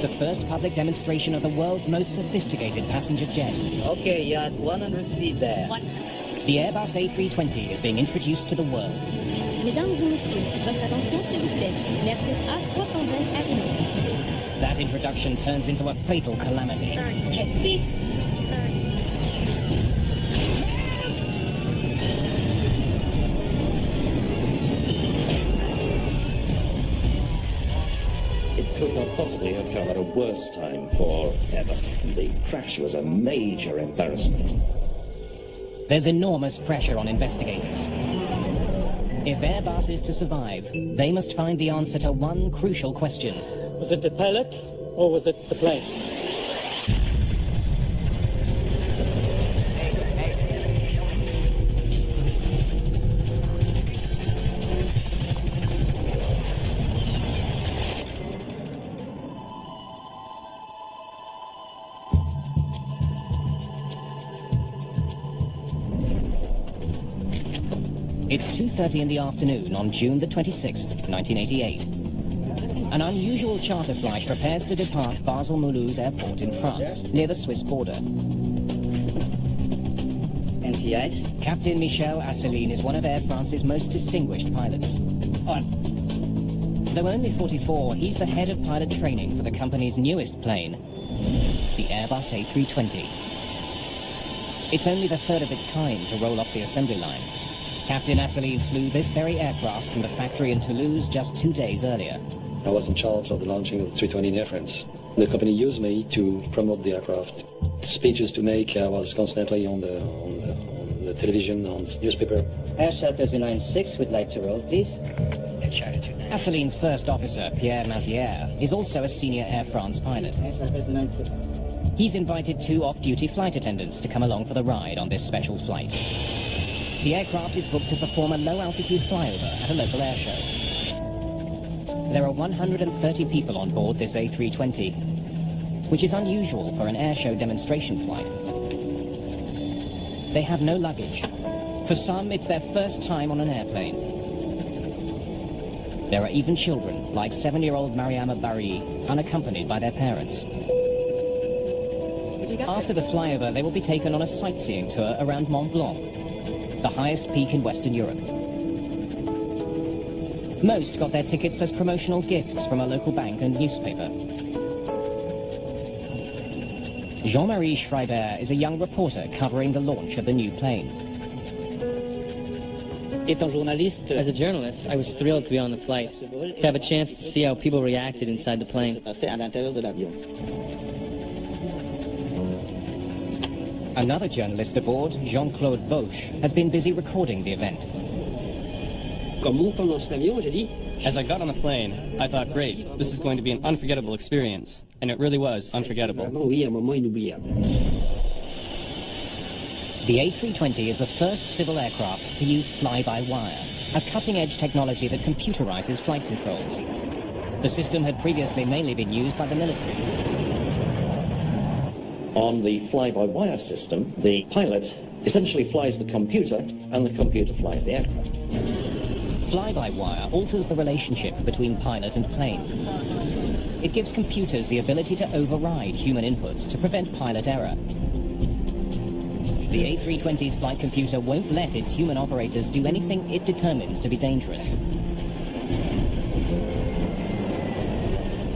the first public demonstration of the world's most sophisticated passenger jet. Okay, you're at 100 feet there. The Airbus A320 is being introduced to the world. Mesdames et messieurs, votre attention s'il vous plaît. L'Airbus A320 arrive. That introduction turns into a fatal calamity. It could not possibly have come at a worse time for Airbus. The crash was a major embarrassment. There's enormous pressure on investigators. If Airbus is to survive, they must find the answer to one crucial question. Was it the pilot or was it the plane? It's 2:30 in the afternoon on June the 26th, 1988. An unusual charter flight prepares to depart Basel-Mulhouse Airport in France, near the Swiss border. NTIs? Captain Michel Asseline is one of Air France's most distinguished pilots. On. Though only 44, he's the head of pilot training for the company's newest plane, the Airbus A320. It's only the third of its kind to roll off the assembly line. Captain Asseline flew this very aircraft from the factory in Toulouse just 2 days earlier. I was in charge of the launching of the 320 in Air France. The company used me to promote the aircraft. Speeches to make, I was constantly on the television, on the newspaper. Air Shuttle 296 would like to roll, please. Asseline's first officer, Pierre Mazière, is also a senior Air France pilot. Air Shuttle 296. He's invited 2 off-duty flight attendants to come along for the ride on this special flight. The aircraft is booked to perform a low-altitude flyover at a local air show. There are 130 people on board this A320, which is unusual for an air show demonstration flight. They have no luggage. For some, it's their first time on an airplane. There are even children, like 7-year-old Mariama Barry, unaccompanied by their parents. After the flyover, they will be taken on a sightseeing tour around Mont Blanc, the highest peak in Western Europe. Most got their tickets as promotional gifts from a local bank and newspaper. Jean-Marie Schreiber is a young reporter covering the launch of the new plane. As a journalist, I was thrilled to be on the flight, to have a chance to see how people reacted inside the plane. Another journalist aboard, Jean-Claude Boche, has been busy recording the event. As I got on the plane, I thought, great, this is going to be an unforgettable experience. And it really was unforgettable. The A320 is the first civil aircraft to use fly-by-wire, a cutting-edge technology that computerizes flight controls. The system had previously mainly been used by the military. On the fly-by-wire system, the pilot essentially flies the computer, and the computer flies the aircraft. Fly-by-wire alters the relationship between pilot and plane. It gives computers the ability to override human inputs to prevent pilot error. The A320's flight computer won't let its human operators do anything it determines to be dangerous.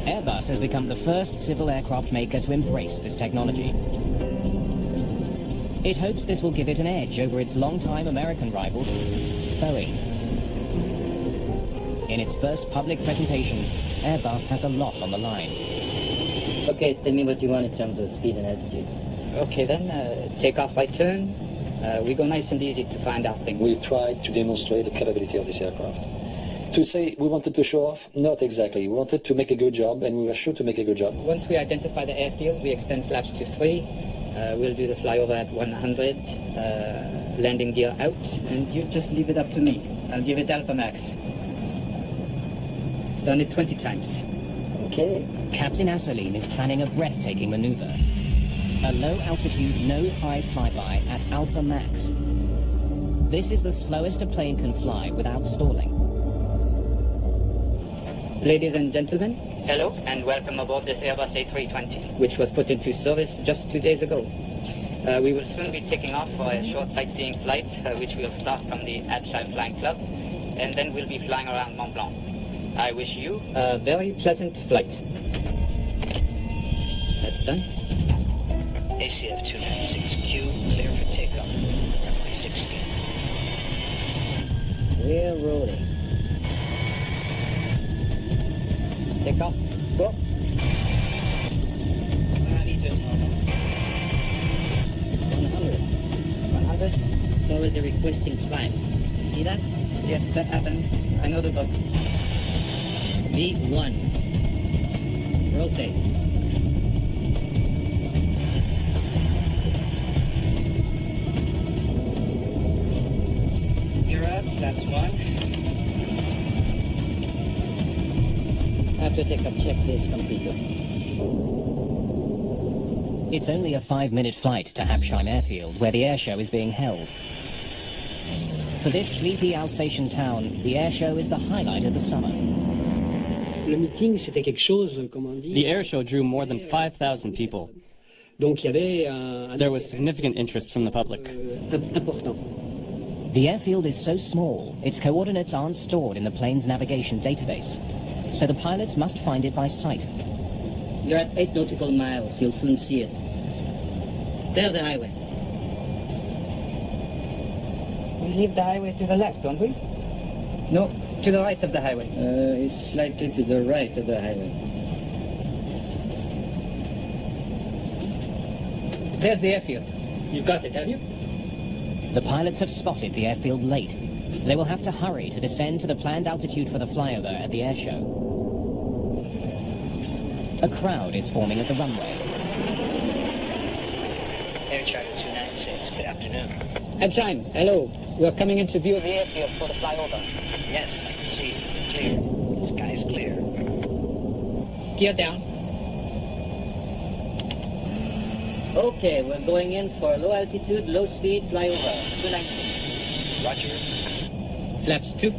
Airbus has become the first civil aircraft maker to embrace this technology. It hopes this will give it an edge over its longtime American rival, Boeing. In its first public presentation, Airbus has a lot on the line. Okay, tell me what you want in terms of speed and altitude. Okay then, take off by turn. We go nice and easy to find out things. We tried to demonstrate the capability of this aircraft. To say we wanted to show off, not exactly. We wanted to make a good job, and we were sure to make a good job. Once we identify the airfield, we extend flaps to 3. We'll do the flyover at 100, landing gear out, and you just leave it up to me. I'll give it Alpha Max. Done it 20 times. Okay. Captain Asseline is planning a breathtaking maneuver. A low-altitude, nose-high flyby at Alpha Max. This is the slowest a plane can fly without stalling. Ladies and gentlemen, hello and welcome aboard this Airbus A320, which was put into service just 2 days ago. We will soon be taking off for a short sightseeing flight, which will start from the Agile Flying Club, and then we'll be flying around Mont Blanc. I wish you a very pleasant flight. That's done. ACF 296Q, clear for takeoff. Runway 16. We're rolling. Take off. Go. Parameters normal. 100. 100. It's already requesting climb. You see that? Yes, that happens. I know the bug. V1. Rotate. You're up, flaps 1. After takeoff checklist completed. It's only a 5-minute flight to Habsheim Airfield, where the airshow is being held. For this sleepy Alsatian town, the airshow is the highlight of the summer. Le meeting, c'était quelque chose, comme on dit. The airshow drew more than 5,000 people. Donc il y avait un There was significant interest from the public. important. The airfield is so small, its coordinates aren't stored in the plane's navigation database, so the pilots must find it by sight. You're at 8 nautical miles. You'll soon see it. There's the highway. We leave the highway to the left, don't we? No, to the right of the highway. It's slightly to the right of the highway. There's the airfield. You've got it, have you? The pilots have spotted the airfield late. They will have to hurry to descend to the planned altitude for the flyover at the airshow. A crowd is forming at the runway. Air Charter 296, good afternoon. Habsheim, hello. We're coming into view of the airfield for the flyover. Yes, I can see you. Clear. The sky's clear. Gear down. Okay, we're going in for low altitude, low speed flyover. 296. Roger. Flaps 2.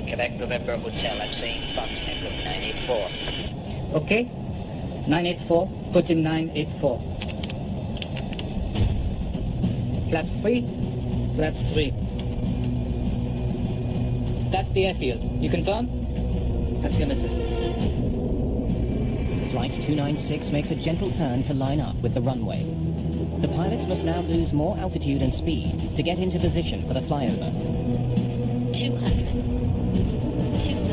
Quebec November Hotel, I'm saying Fox Network 984. Okay. 984. Put in 984. Flaps 3. Flaps 3. That's the airfield. You confirm? Affirmative. Flight 296 makes a gentle turn to line up with the runway. The pilots must now lose more altitude and speed to get into position for the flyover. 200. 200.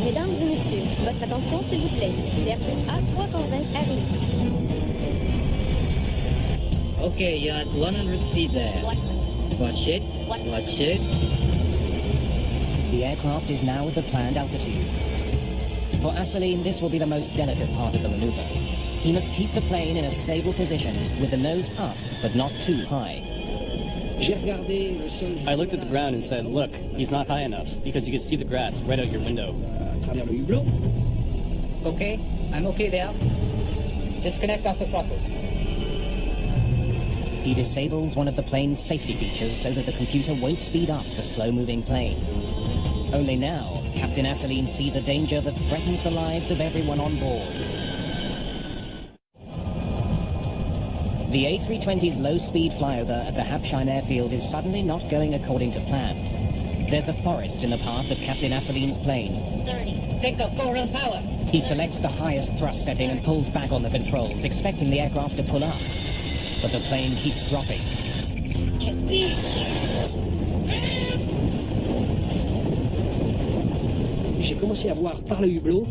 Mesdames et messieurs, votre attention s'il vous plaît. L'Airbus A320 arrive. Okay, you're at 100 feet there. 100. Watch it. Watch it. The aircraft is now at the planned altitude. For Asseline, this will be the most delicate part of the maneuver. He must keep the plane in a stable position with the nose up, but not too high. I looked at the ground and said, look, he's not high enough, because you could see the grass right out your window. Okay. I'm okay there. Disconnect off the throttle. He disables one of the plane's safety features so that the computer won't speed up the slow-moving plane. Only now, Captain Asseline sees a danger that threatens the lives of everyone on board. The A320's low-speed flyover at the Habsheim Airfield is suddenly not going according to plan. There's a forest in the path of Captain Asseline's plane. 30. Take off, go around power. He selects the highest thrust setting and pulls back on the controls, expecting the aircraft to pull up. But the plane keeps dropping. J'ai commencé à voir par le hublot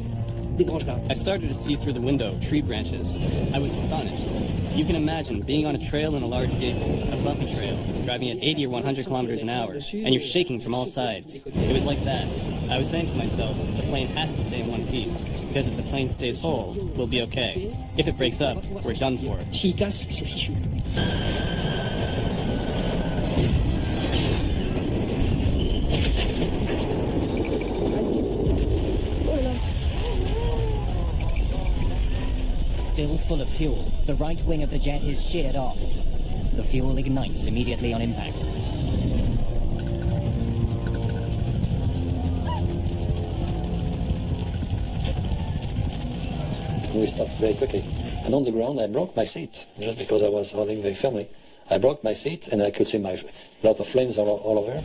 des branches d'arbres. I started to see through the window tree branches. I was astonished. You can imagine being on a trail in a large vehicle, a bumpy trail, driving at 80 or 100 kilometers an hour, and you're shaking from all sides. It was like that. I was saying to myself, the plane has to stay in one piece, because if the plane stays whole, we'll be okay. If it breaks up, we're done for. S'il casse, c'est fichu. Still full of fuel, the right wing of the jet is sheared off. The fuel ignites immediately on impact. and we stopped very quickly. And on the ground, I broke my seat, just because I was holding very firmly. I broke my seat, and I could see a lot of flames all over.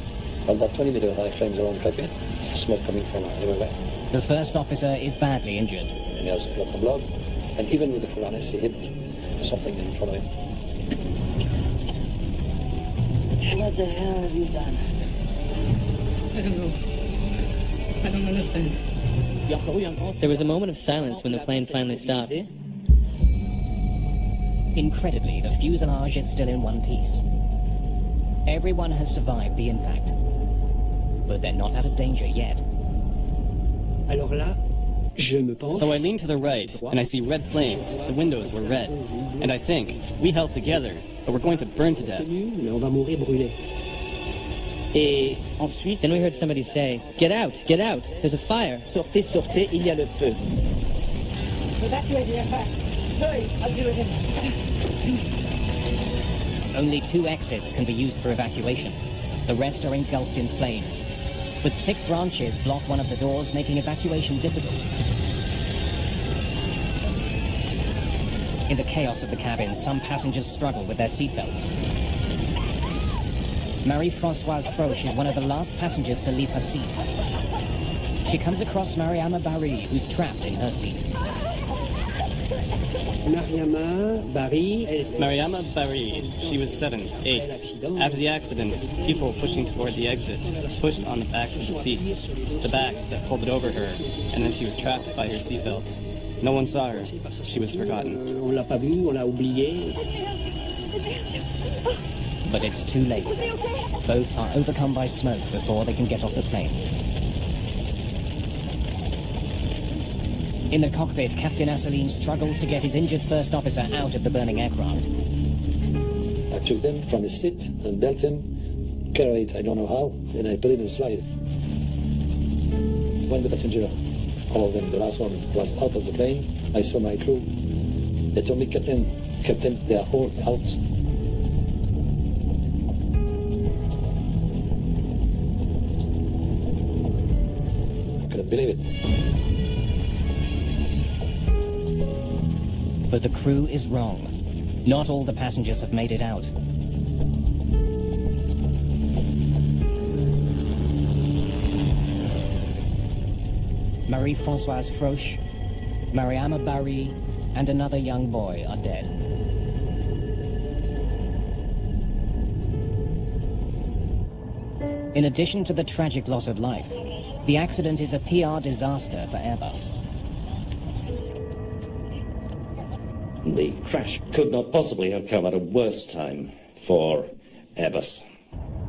About 20 meters high flames around the cockpit, smoke coming from everywhere. The first officer is badly injured. And there was a lot of blood, and even with the full harness, he hit something in front of him. What the hell have you done? I don't know. I don't understand. There was a moment of silence when the plane finally stopped. Incredibly, the fuselage is still in one piece. Everyone has survived the impact. But they're not out of danger yet. So I lean to the right, and I see red flames. The windows were red. And I think, we held together, but we're going to burn to death. Then we heard somebody say, "Get out, get out, there's a fire." Sortez, sortez, il y a le feu. Only 2 exits can be used for evacuation. The rest are engulfed in flames. But thick branches block one of the doors, making evacuation difficult. In the chaos of the cabin, some passengers struggle with their seatbelts. Marie-Françoise Froche is one of the last passengers to leave her seat. She comes across Mariama Barry, who's trapped in her seat. Mariama Barry, she was 7, 8. After the accident, people pushing toward the exit pushed on the backs of the seats, the backs that folded over her, and then she was trapped by her seatbelt. No one saw her. She was forgotten. But it's too late. Both are overcome by smoke before they can get off the plane. In the cockpit, Captain Asselineau struggles to get his injured first officer out of the burning aircraft. I took them from his seat and belt him, carried, I don't know how, and I put him in a slide. When the passenger, all of them, the last one, was out of the plane, I saw my crew. They told me, Captain, they are all out. Couldn't believe it. But the crew is wrong. Not all the passengers have made it out. Marie-Françoise Froche, Mariama Barry, and another young boy are dead. In addition to the tragic loss of life, the accident is a PR disaster for Airbus. The crash could not possibly have come at a worse time for Airbus.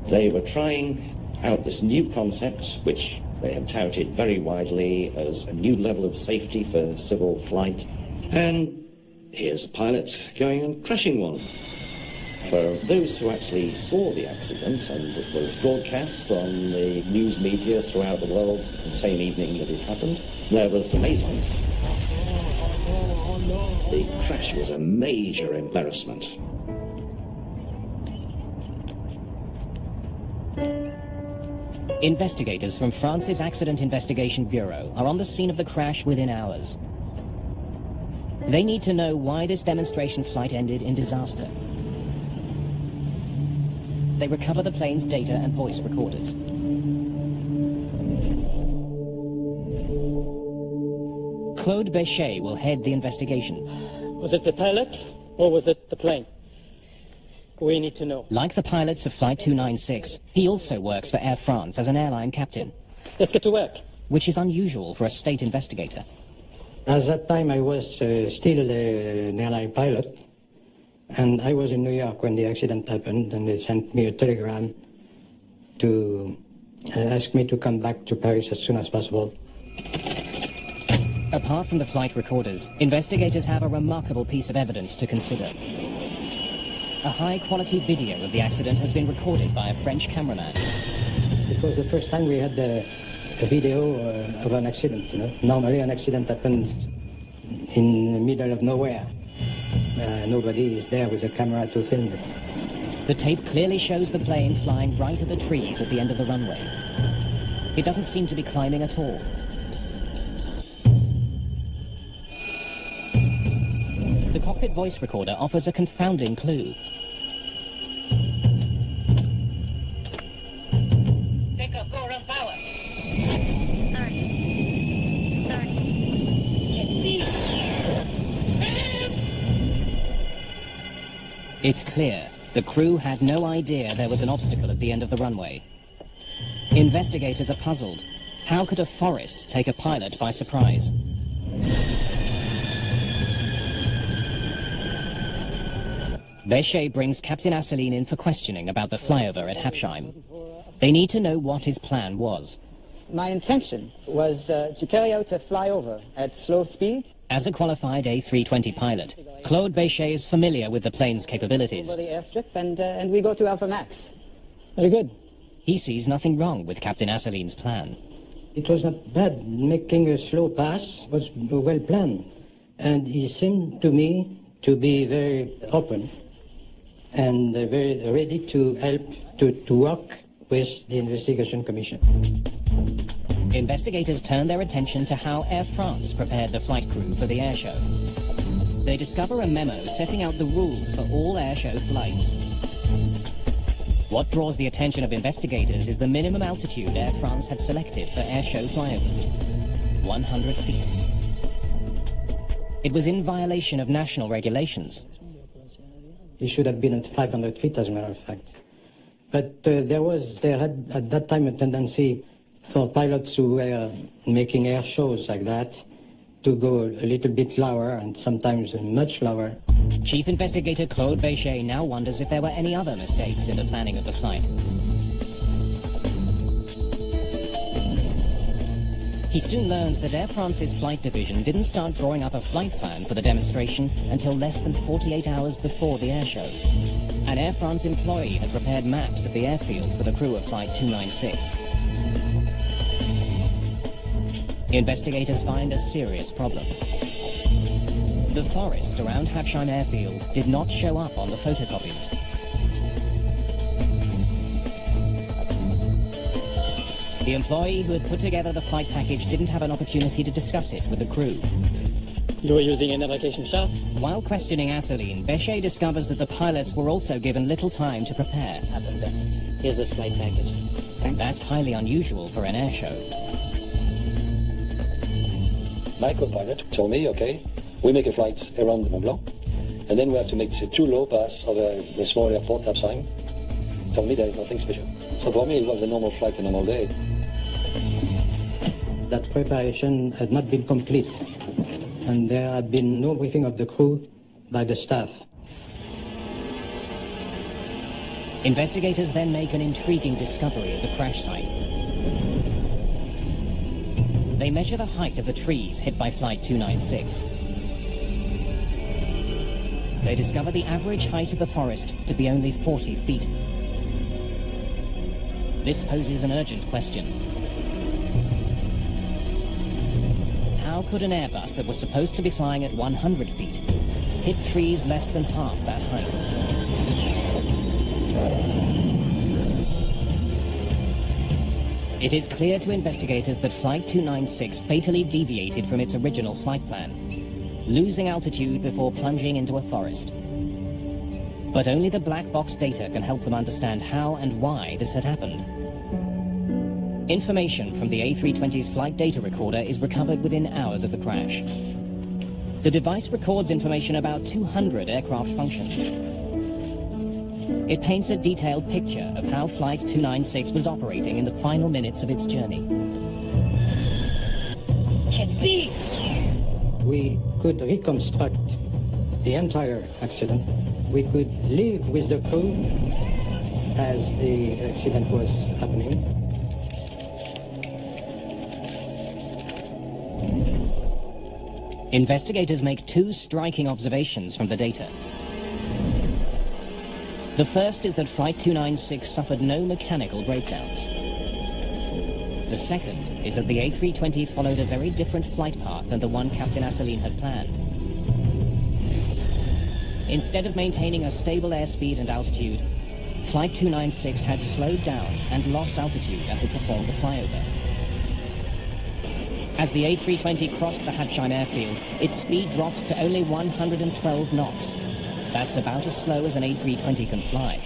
They were trying out this new concept, which they had touted very widely as a new level of safety for civil flight. And here's a pilot going and crashing one. For those who actually saw the accident, and it was broadcast on the news media throughout the world the same evening that it happened, there was amazement. The crash was a major embarrassment. Investigators from France's Accident Investigation Bureau are on the scene of the crash within hours. They need to know why this demonstration flight ended in disaster. They recover the plane's data and voice recorders. Claude Béchet will head the investigation. Was it the pilot or was it the plane? We need to know. Like the pilots of Flight 296, he also works for Air France as an airline captain. Let's get to work. Which is unusual for a state investigator. At that time, I was still an airline pilot, and I was in New York when the accident happened, and they sent me a telegram to ask me to come back to Paris as soon as possible. Apart from the flight recorders, investigators have a remarkable piece of evidence to consider. A high-quality video of the accident has been recorded by a French cameraman. It was the first time we had a video of an accident, you know. Normally an accident happens in the middle of nowhere. Nobody is there with a camera to film it. The tape clearly shows the plane flying right at the trees at the end of the runway. It doesn't seem to be climbing at all. The cockpit voice recorder offers a confounding clue. Pick up, go around power. It's clear the crew had no idea there was an obstacle at the end of the runway. Investigators are puzzled. How could a forest take a pilot by surprise? Bechet brings Captain Asseline in for questioning about the flyover at Hapsheim. They need to know what his plan was. My intention was to carry out a flyover at slow speed. As a qualified A320 pilot, Claude Bechet is familiar with the plane's capabilities. Over the airstrip, and we go to Alpha Max. Very good. He sees nothing wrong with Captain Asseline's plan. It was not bad. Making a slow pass was well planned. And he seemed to me to be very open and very ready to help to work with the investigation commission. Investigators turn their attention to how Air France prepared the flight crew for the airshow. They discover a memo setting out the rules for all airshow flights. What draws the attention of investigators is the minimum altitude Air France had selected for airshow flyovers: 100 feet. It was in violation of national regulations. He should have been at 500 feet, as a matter of fact. But there had at that time a tendency for pilots who were making air shows like that to go a little bit lower and sometimes much lower. Chief Investigator Claude Bechet now wonders if there were any other mistakes in the planning of the flight. He soon learns that Air France's flight division didn't start drawing up a flight plan for the demonstration until less than 48 hours before the airshow. An Air France employee had prepared maps of the airfield for the crew of Flight 296. Investigators find a serious problem. The forest around Hapsheim Airfield did not show up on the photocopies. The employee who had put together the flight package didn't have an opportunity to discuss it with the crew. You were using a navigation chart? While questioning Asseline, Bechet discovers that the pilots were also given little time to prepare. Here's a flight package. That's highly unusual for an airshow. My co-pilot told me, okay, we make a flight around Mont Blanc, and then we have to make 2 low pass of a small airport, Hapsheim. Told me there is nothing special. So for me, it was a normal flight, a normal day. That preparation had not been complete, and there had been no briefing of the crew by the staff. Investigators then make an intriguing discovery at the crash site. They measure the height of the trees hit by Flight 296. They discover the average height of the forest to be only 40 feet. This poses an urgent question. How could an Airbus that was supposed to be flying at 100 feet hit trees less than half that height? It is clear to investigators that Flight 296 fatally deviated from its original flight plan, losing altitude before plunging into a forest. But only the black box data can help them understand how and why this had happened. Information from the A320's flight data recorder is recovered within hours of the crash. The device records information about 200 aircraft functions. It paints a detailed picture of how Flight 296 was operating in the final minutes of its journey. We could reconstruct the entire accident. We could live with the crew as the accident was happening. Investigators make 2 striking observations from the data. The first is that Flight 296 suffered no mechanical breakdowns. The second is that the A320 followed a very different flight path than the one Captain Asseline had planned. Instead of maintaining a stable airspeed and altitude, Flight 296 had slowed down and lost altitude as it performed the flyover. As the A320 crossed the Habsheim airfield, its speed dropped to only 112 knots. That's about as slow as an A320 can fly.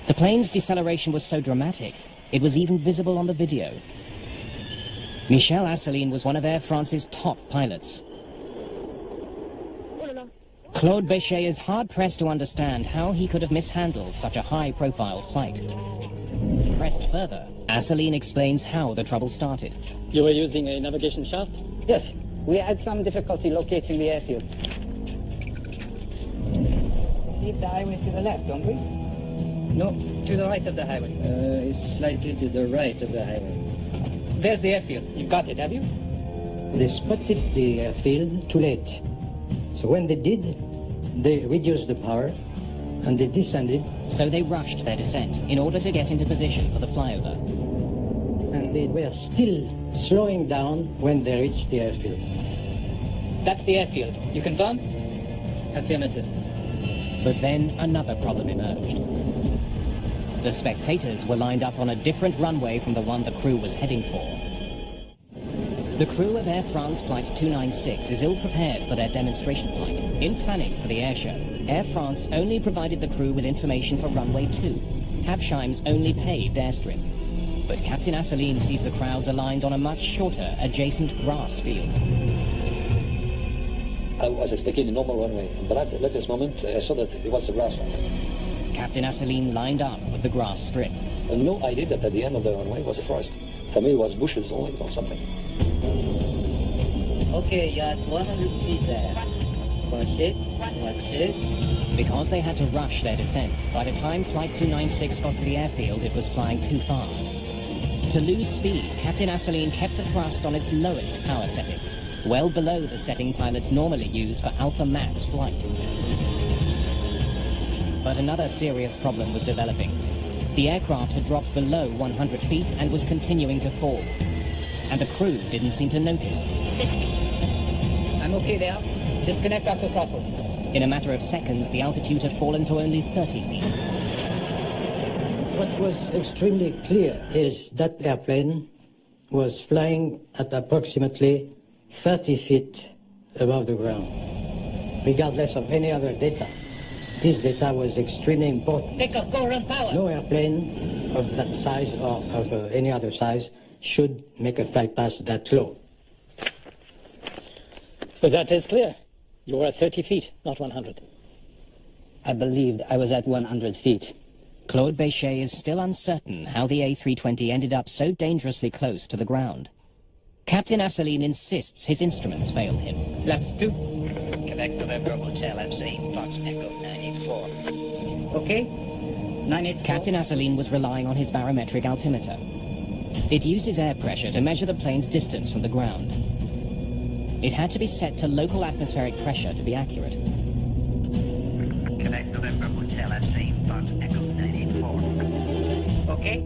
The plane's deceleration was so dramatic, it was even visible on the video. Michel Asselineau was one of Air France's top pilots. Claude Béchet is hard-pressed to understand how he could have mishandled such a high-profile flight. Pressed further, Asselineau explains how the trouble started. You were using a navigation chart? Yes, we had some difficulty locating the airfield. Leave the highway to the left, don't we? No, to the right of the highway. It's slightly to the right of the highway. There's the airfield. You've got it, have you? They spotted the airfield too late. So when they did, they reduced the power and they descended. So they rushed their descent in order to get into position for the flyover. And they were still slowing down when they reached the airfield. That's the airfield. You confirm? Affirmative. But then another problem emerged. The spectators were lined up on a different runway from the one the crew was heading for. The crew of Air France Flight 296 is ill-prepared for their demonstration flight. In planning for the air show, Air France only provided the crew with information for runway 2, Habsheim's only paved airstrip. But Captain Asselineau sees the crowds aligned on a much shorter, adjacent grass field. I was expecting a normal runway, but at this moment I saw that it was a grass runway. Captain Asselineau lined up with the grass strip. And no idea that at the end of the runway was a forest. For me it was bushes only or something. Okay, you're at 100 feet there. Watch it. Watch it. Because they had to rush their descent, by the time Flight 296 got to the airfield, it was flying too fast. To lose speed, Captain Asselineau kept the thrust on its lowest power setting, well below the setting pilots normally use for Alpha Max flight. But another serious problem was developing. The aircraft had dropped below 100 feet and was continuing to fall. And the crew didn't seem to notice. I'm okay there. Disconnect auto throttle. In a matter of seconds, the altitude had fallen to only 30 feet. What was extremely clear is that airplane was flying at approximately 30 feet above the ground, regardless of any other data. This data was extremely important. Pick up, go run power. No airplane of that size or of any other size should make a flight path that low. But that is clear. You were at 30 feet, not 100. I believed I was at 100 feet. Claude Béchet is still uncertain how the A320 ended up so dangerously close to the ground. Captain Asselineau insists his instruments failed him. Flaps 2. Quebec November Hotel FC, Fox Echo 984. Okay. 984. Captain Asselineau was relying on his barometric altimeter. It uses air pressure to measure the plane's distance from the ground. It had to be set to local atmospheric pressure to be accurate. Quebec November Hotel FC, Fox Echo 984. Okay.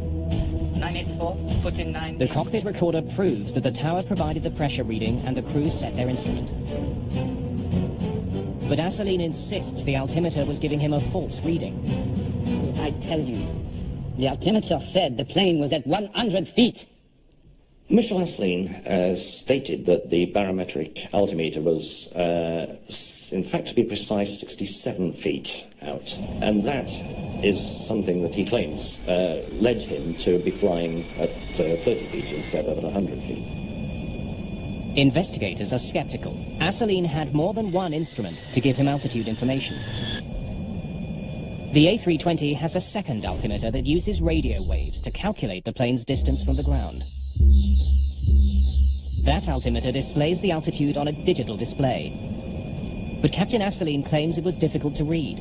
984. Put in 9. The cockpit recorder proves that the tower provided the pressure reading and the crew set their instrument. But Asselineau insists the altimeter was giving him a false reading. I tell you, the altimeter said the plane was at 100 feet. Michel Asselineau stated that the barometric altimeter was, in fact, to be precise, 67 feet out. And that is something that he claims led him to be flying at 30 feet instead of at 100 feet. Investigators are skeptical. Asselineau had more than one instrument to give him altitude information. The A320 has a second altimeter that uses radio waves to calculate the plane's distance from the ground. That altimeter displays the altitude on a digital display. But Captain Asselineau claims it was difficult to read.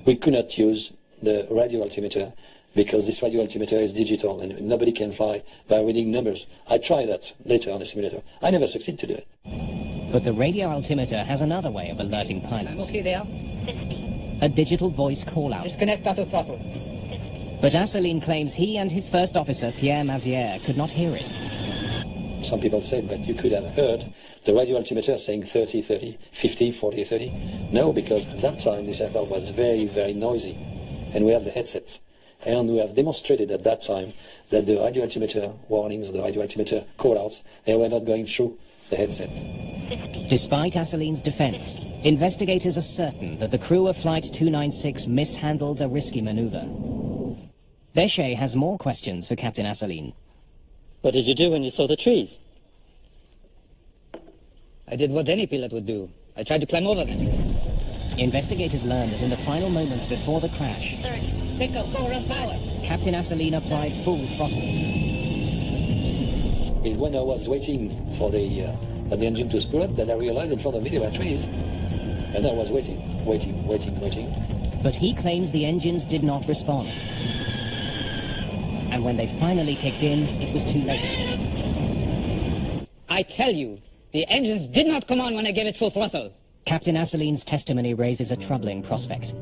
We could not use the radio altimeter because this radio altimeter is digital and nobody can fly by reading numbers. I tried that later on the simulator. I never succeeded to do it. But the radio altimeter has another way of alerting pilots. Okay there. A digital voice call-out. Disconnect auto throttle. But Asselineau claims he and his first officer, Pierre Mazière, could not hear it. Some people say, but you could have heard the radio altimeter saying 30, 30, 50, 40, 30. No, because at that time this aircraft was very, very noisy. And we have the headsets. And we have demonstrated at that time that the radio altimeter warnings, the radio altimeter call-outs, they were not going through the headset. Despite Asseline's defense, investigators are certain that the crew of Flight 296 mishandled a risky maneuver. Bechet has more questions for Captain Asseline. What did you do when you saw the trees? I did what any pilot would do. I tried to climb over them. Investigators learn that in the final moments before the crash, Pick up, go around power. Captain Asseline applied full throttle. When I was waiting for the engine to spool up, then I realized in front of me there were trees. And I was waiting. But he claims the engines did not respond. And when they finally kicked in, it was too late. I tell you, the engines did not come on when I gave it full throttle. Captain Asseline's testimony raises a troubling prospect.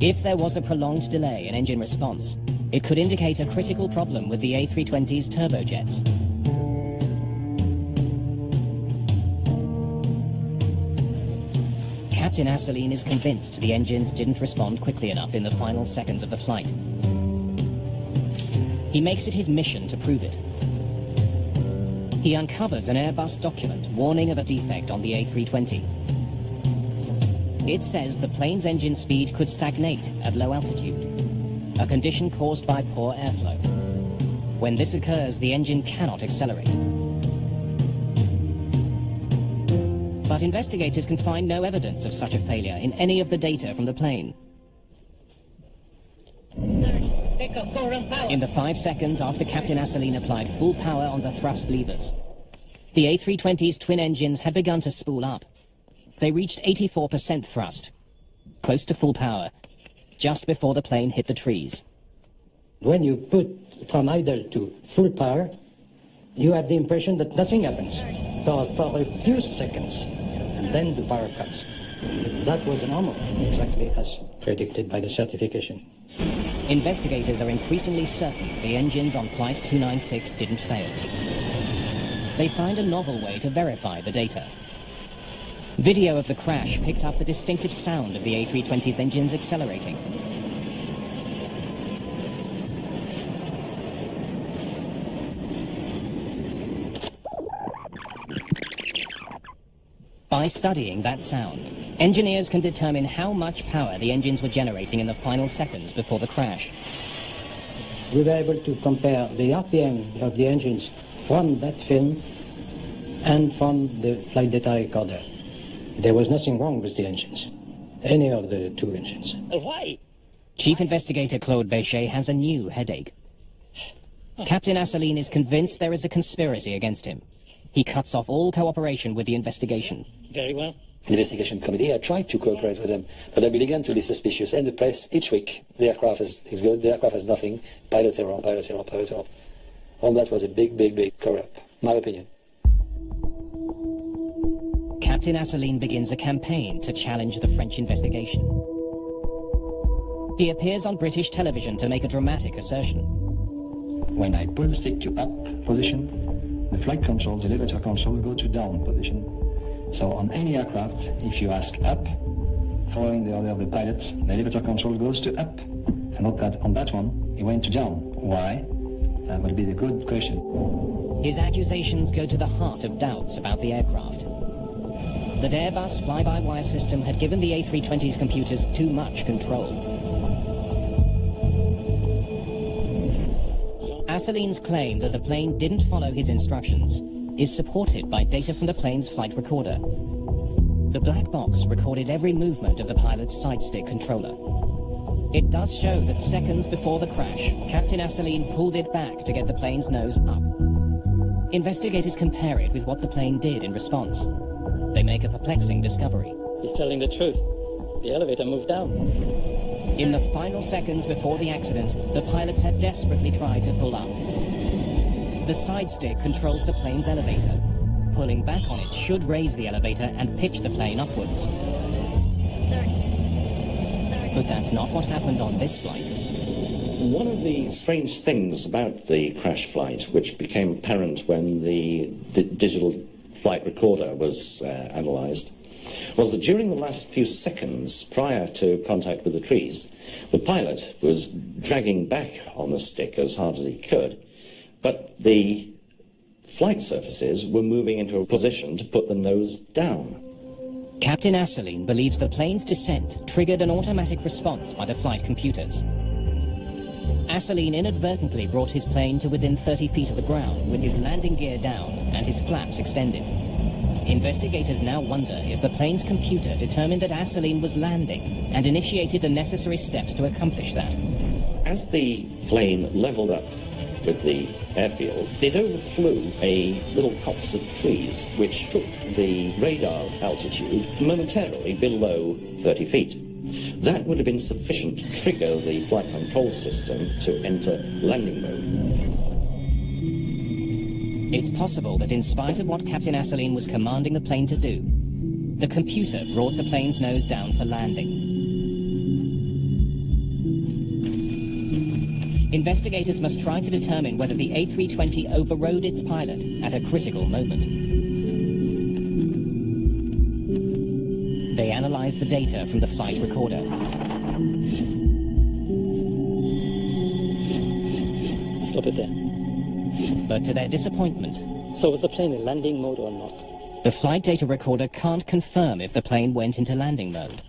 If there was a prolonged delay in engine response, it could indicate a critical problem with the A320's turbojets. Captain Asseline is convinced the engines didn't respond quickly enough in the final seconds of the flight. He makes it his mission to prove it. He uncovers an Airbus document warning of a defect on the A320. It says the plane's engine speed could stagnate at low altitude, a condition caused by poor airflow. When this occurs, the engine cannot accelerate. But investigators can find no evidence of such a failure in any of the data from the plane. In the 5 seconds after Captain Asseline applied full power on the thrust levers, the A320's twin engines had begun to spool up. They reached 84% thrust, close to full power, just before the plane hit the trees. When you put from idle to full power, you have the impression that nothing happens for a few seconds, and then the power comes. But that was normal, exactly as predicted by the certification. Investigators are increasingly certain the engines on Flight 296 didn't fail. They find a novel way to verify the data. Video of the crash picked up the distinctive sound of the A320's engines accelerating. By studying that sound, engineers can determine how much power the engines were generating in the final seconds before the crash. We were able to compare the RPM of the engines from that film and from the flight data recorder. There was nothing wrong with the engines, any of the two engines. Why? Chief Investigator Claude Bechet has a new headache. Captain Asseline is convinced there is a conspiracy against him. He cuts off all cooperation with the investigation. Very well. The investigation committee, I tried to cooperate with them, but I began to be suspicious. And the press, each week, the aircraft is good, the aircraft has nothing, pilot error. All that was a big cover-up, my opinion. Captain Asseline begins a campaign to challenge the French investigation. He appears on British television to make a dramatic assertion. When I pull the stick to up position, the flight controls, the elevator control go to down position. So on any aircraft, if you ask up, following the order of the pilot, the elevator control goes to up. And on that one, it went to down. Why? That would be the good question. His accusations go to the heart of doubts about the aircraft. The Airbus fly-by-wire system had given the A320's computers too much control. Asseline's claim that the plane didn't follow his instructions is supported by data from the plane's flight recorder. The black box recorded every movement of the pilot's side stick controller. It does show that seconds before the crash, Captain Asseline pulled it back to get the plane's nose up. Investigators compare it with what the plane did in response. They make a perplexing discovery. He's telling the truth. The elevator moved down. In the final seconds before the accident, the pilots had desperately tried to pull up. The side stick controls the plane's elevator. Pulling back on it should raise the elevator and pitch the plane upwards. But that's not what happened on this flight. One of the strange things about the crash flight, which became apparent when the digital flight recorder was analysed, was that during the last few seconds prior to contact with the trees, the pilot was dragging back on the stick as hard as he could, but the flight surfaces were moving into a position to put the nose down. Captain Asseline believes the plane's descent triggered an automatic response by the flight computers. Asseline inadvertently brought his plane to within 30 feet of the ground with his landing gear down and his flaps extended. Investigators now wonder if the plane's computer determined that Asseline was landing and initiated the necessary steps to accomplish that. As the plane leveled up with the airfield, it overflew a little copse of trees, which took the radar altitude momentarily below 30 feet. That would have been sufficient to trigger the flight control system to enter landing mode. It's possible that in spite of what Captain Asseline was commanding the plane to do, the computer brought the plane's nose down for landing. Investigators must try to determine whether the A320 overrode its pilot at a critical moment. They analyze the data from the flight recorder. Stop it there. But to their disappointment... So was the plane in landing mode or not? The flight data recorder can't confirm if the plane went into landing mode.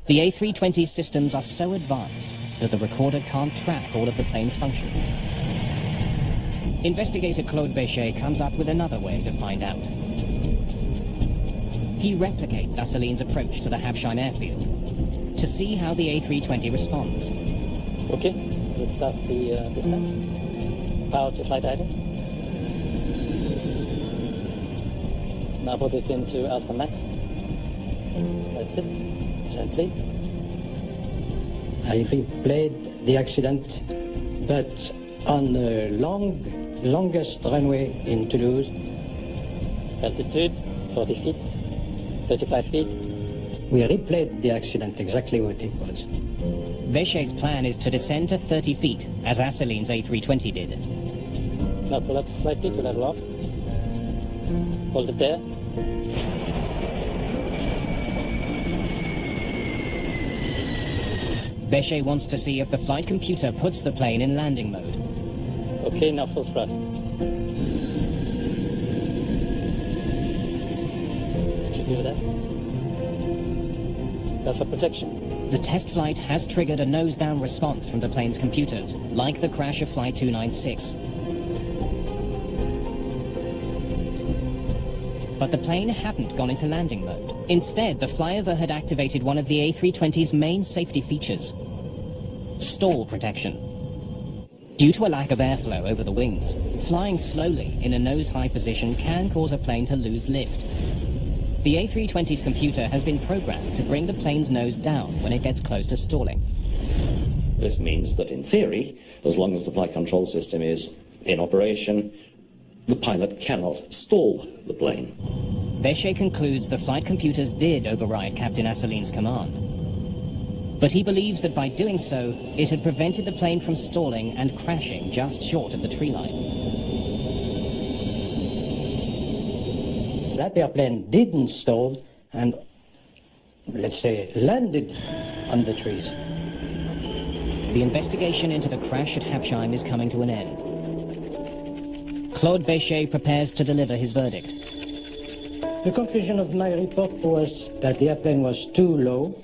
The A320's systems are so advanced that the recorder can't track all of the plane's functions. Investigator Claude Béchet comes up with another way to find out. He replicates Asseline's approach to the Habsheim airfield to see how the A320 responds. Okay, let's start the descent. Power to flight idle. Now put it into alpha max. That's it. Gently. I replayed the accident, but on the longest runway in Toulouse. Altitude, 40 feet. 35 feet. We replayed the accident exactly what it was. Béchet's plan is to descend to 30 feet, as Asseline's A320 did. Now pull up slightly to level off. Hold it there. Béchet wants to see if the flight computer puts the plane in landing mode. Okay, now full thrust. Do that. Alpha protection. The test flight has triggered a nose-down response from the plane's computers, like the crash of Flight 296. But the plane hadn't gone into landing mode. Instead, the flyover had activated one of the A320's main safety features: stall protection. Due to a lack of airflow over the wings, flying slowly in a nose-high position can cause a plane to lose lift. The A320's computer has been programmed to bring the plane's nose down when it gets close to stalling. This means that in theory, as long as the flight control system is in operation, the pilot cannot stall the plane. Béchet concludes the flight computers did override Captain Asseline's command. But he believes that by doing so, it had prevented the plane from stalling and crashing just short of the tree line. That airplane didn't stall and, let's say, landed on the trees. The investigation into the crash at Habsheim is coming to an end. Claude Béchet prepares to deliver his verdict. The conclusion of my report was that the airplane was too low,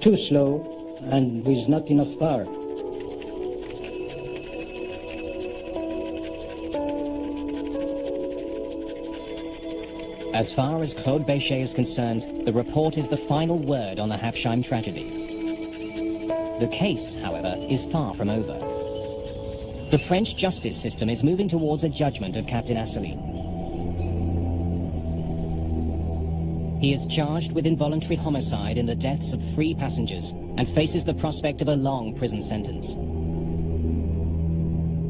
too slow, and with not enough power. As far as Claude Béchet is concerned, the report is the final word on the Habsheim tragedy. The case, however, is far from over. The French justice system is moving towards a judgment of Captain Asseline. He is charged with involuntary homicide in the deaths of 3 passengers and faces the prospect of a long prison sentence.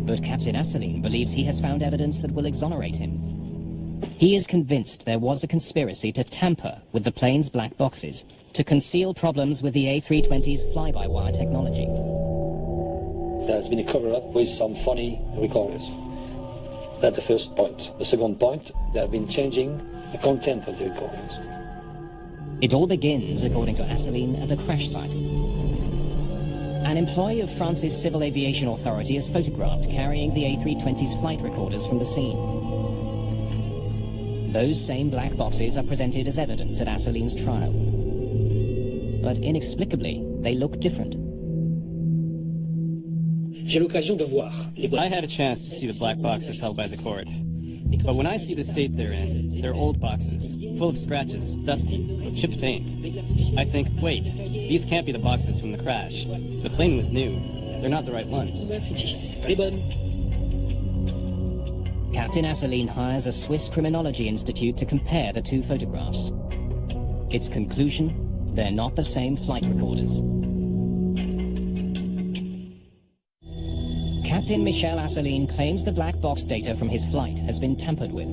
But Captain Asseline believes he has found evidence that will exonerate him. He is convinced there was a conspiracy to tamper with the plane's black boxes to conceal problems with the A320's fly-by-wire technology. There's been a cover-up with some funny recorders. That's the first point. The second point, they have been changing the content of the recordings. It all begins, according to Asselineau, at the crash site. An employee of France's Civil Aviation Authority is photographed carrying the A320's flight recorders from the scene. Those same black boxes are presented as evidence at Asselineau's trial. But inexplicably, they look different. I had a chance to see the black boxes held by the court. But when I see the state they're in, they're old boxes, full of scratches, dusty, with chipped paint. I think, wait, these can't be the boxes from the crash. The plane was new. They're not the right ones. Captain Asselineau hires a Swiss Criminology Institute to compare the two photographs. Its conclusion, they're not the same flight recorders. Captain Michel Asselineau claims the black box data from his flight has been tampered with,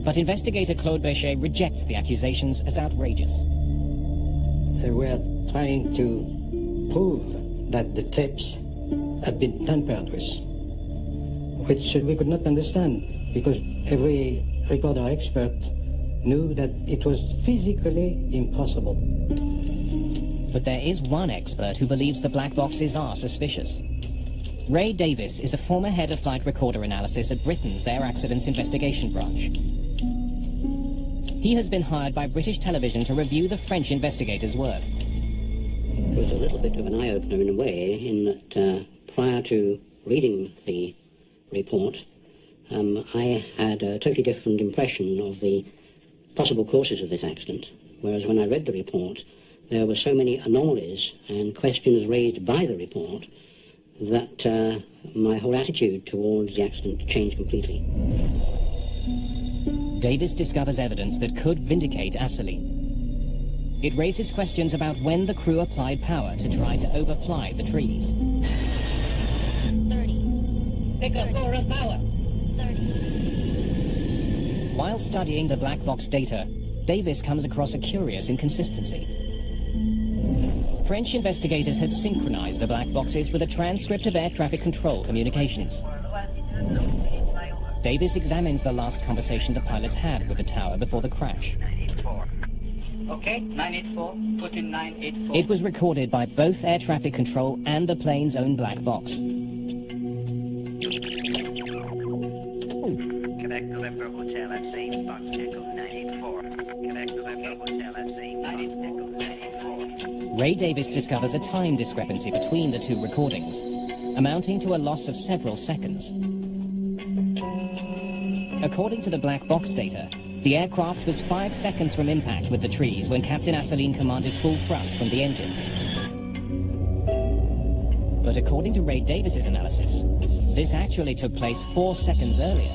but investigator Claude Béchet rejects the accusations as outrageous. They were trying to prove that the tapes had been tampered with, which we could not understand, because every recorder expert knew that it was physically impossible. But there is one expert who believes the black boxes are suspicious. Ray Davis is a former head of flight recorder analysis at Britain's Air Accidents Investigation Branch. He has been hired by British television to review the French investigators' work. It was a little bit of an eye-opener in a way, in that prior to reading the report, I had a totally different impression of the possible causes of this accident, whereas when I read the report, there were so many anomalies and questions raised by the report that my whole attitude towards the accident changed completely. Davis discovers evidence that could vindicate Asselineau. It raises questions about when the crew applied power to try to overfly the trees. 30. Pick up forward power. 30. While studying the black box data, Davis comes across a curious inconsistency. French investigators had synchronized the black boxes with a transcript of air traffic control communications. Davis examines the last conversation the pilots had with the tower before the crash. 984. Okay, 984, put in 984. It was recorded by both air traffic control and the plane's own black box. Quebec November Hotel at same box echo 984. Quebec November Hotel at same box echo 984. Ray Davis discovers a time discrepancy between the two recordings, amounting to a loss of several seconds. According to the black box data, the aircraft was 5 seconds from impact with the trees when Captain Asselineau commanded full thrust from the engines. But according to Ray Davis's analysis, this actually took place 4 seconds earlier.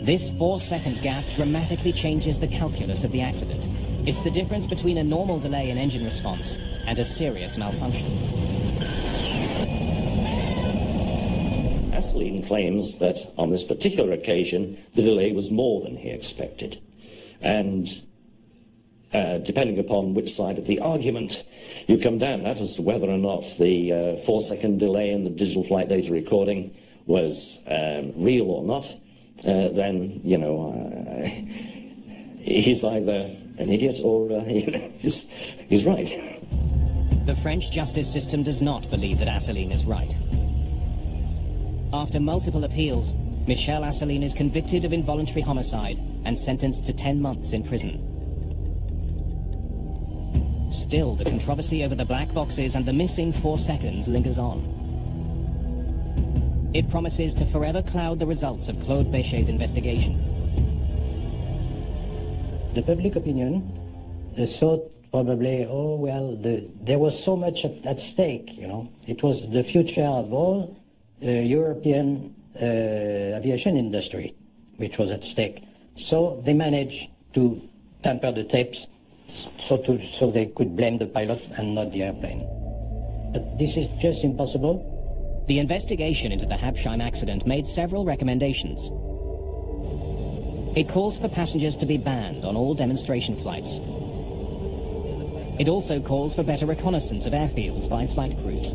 This 4-second gap dramatically changes the calculus of the accident. It's the difference between a normal delay in engine response and a serious malfunction. Asselineau claims that on this particular occasion, the delay was more than he expected. And depending upon which side of the argument you come down at as to whether or not the 4-second delay in the digital flight data recording was real or not, then, you know, he's either an idiot or he's right. The French justice system does not believe that Asselineau is right. After multiple appeals, Michel Asselineau is convicted of involuntary homicide and sentenced to 10 months in prison. Still, the controversy over the black boxes and the missing 4 seconds lingers on. It promises to forever cloud the results of Claude Béchet's investigation. The public opinion thought probably, oh, well, there was so much at stake, you know. It was the future of all European aviation industry, which was at stake. So they managed to tamper the tapes so they could blame the pilot and not the airplane. But this is just impossible. The investigation into the Habsheim accident made several recommendations. It calls for passengers to be banned on all demonstration flights. It also calls for better reconnaissance of airfields by flight crews.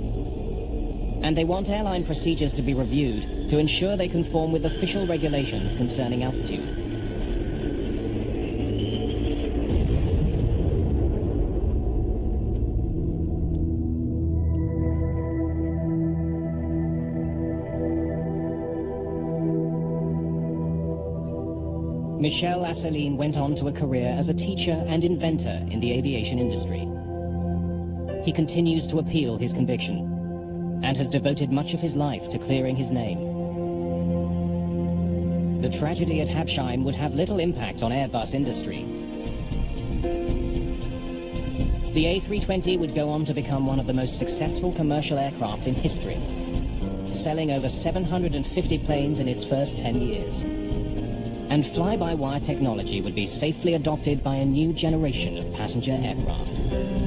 And they want airline procedures to be reviewed to ensure they conform with official regulations concerning altitude. Michel Asselineau went on to a career as a teacher and inventor in the aviation industry. He continues to appeal his conviction and has devoted much of his life to clearing his name. The tragedy at Habsheim would have little impact on Airbus industry. The A320 would go on to become one of the most successful commercial aircraft in history, selling over 750 planes in its first 10 years. And fly-by-wire technology would be safely adopted by a new generation of passenger aircraft.